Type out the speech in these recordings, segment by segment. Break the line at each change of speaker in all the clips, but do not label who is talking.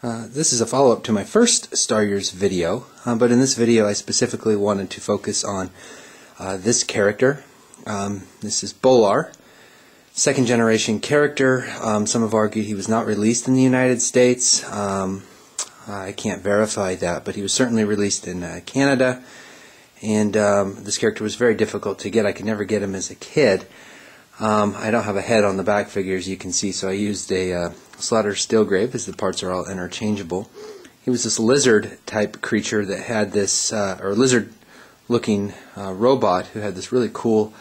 This is a follow-up to my first Starriors video, but in this video I specifically wanted to focus on this character. This is Bolar, second generation character. Some have argued he was not released in the United States. I can't verify that, but he was certainly released in Canada, and this character was very difficult to get. I could never get him as a kid. I don't have a head on the back figure, as you can see, so I used a slaughter stillgrave, as the parts are all interchangeable. He was this lizard type creature that had this, or lizard looking robot who had this really cool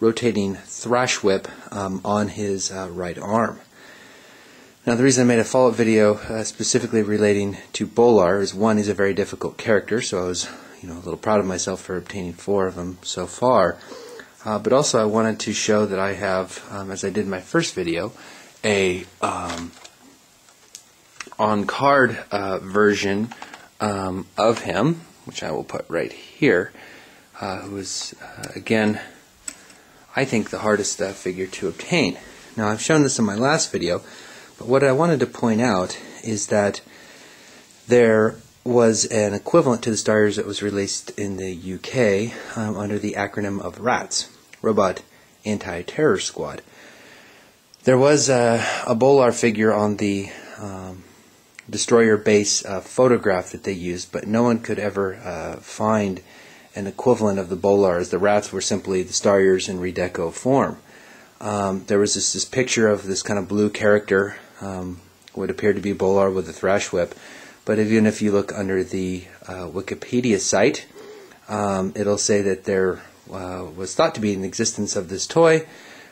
rotating thrash whip on his right arm. Now the reason I made a follow-up video specifically relating to Bolar is, one, he's a very difficult character, so I was a little proud of myself for obtaining 4 of them so far. But also I wanted to show that I have, as I did in my first video, a on-card version of him, which I will put right here, who is, again, I think the hardest figure to obtain. Now I've shown this in my last video, but what I wanted to point out is that there was an equivalent to the Starriors that was released in the UK under the acronym of RATS, Robot Anti-Terror Squad. There was a Bolar figure on the Destroyer base photograph that they used, but no one could ever find an equivalent of the Bolar, as the RATS were simply the Starriors in redeco form. There was this picture of this kind of blue character, what appeared to be Bolar with a thrash whip, but even if you look under the Wikipedia site, it'll say that there was thought to be an existence of this toy,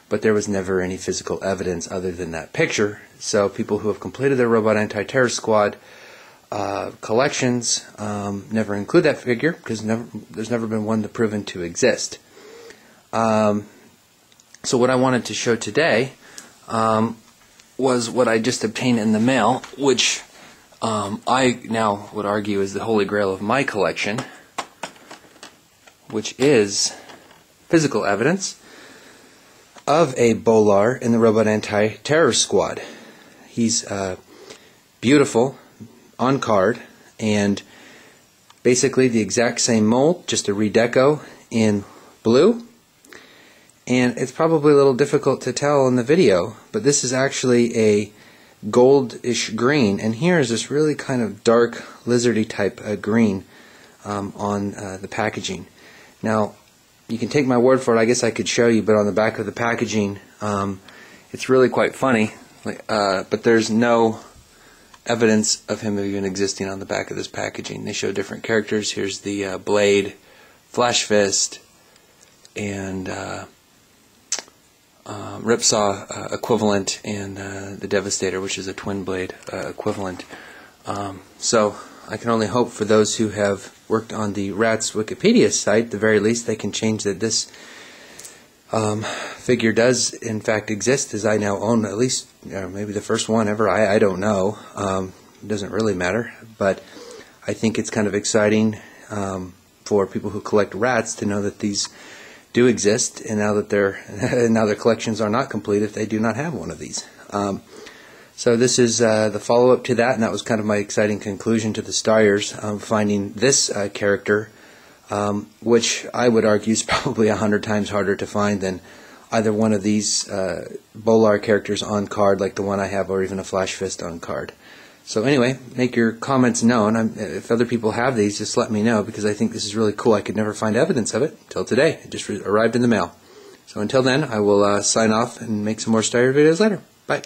but there was never any physical evidence other than that picture. So people who have completed their Robot Anti-Terror Squad collections never include that figure, because there's never been one proven to exist. So what I wanted to show today was what I just obtained in the mail, which I now would argue is the holy grail of my collection, which is physical evidence of a Bolar in the Robot Anti-Terror Squad. He's beautiful, on card, and basically the exact same mold, just a redeco in blue. And it's probably a little difficult to tell in the video, but this is actually a goldish green, and here is this really kind of dark lizardy type green on the packaging. Now you can take my word for it, I guess I could show you, but on the back of the packaging it's really quite funny, but there's no evidence of him even existing on the back of this packaging. They show different characters. Here's the Blade, Flash Fist, and Ripsaw equivalent, and the Devastator, which is a twin blade equivalent. So I can only hope for those who have worked on the RATS Wikipedia site, at the very least they can change that this figure does in fact exist, as I now own at least maybe the first one ever. I don't know. It doesn't really matter, but I think it's kind of exciting for people who collect RATS to know that these do exist, and now that their collections are not complete if they do not have one of these. So this is the follow-up to that, and that was kind of my exciting conclusion to the Starriors, finding this character, which I would argue is probably 100 times harder to find than either one of these Bolar characters on card, like the one I have, or even a Flash Fist on card. So anyway, make your comments known. If other people have these, just let me know, because I think this is really cool. I could never find evidence of it until today. It just arrived in the mail. So until then, I will sign off and make some more Starrior videos later. Bye.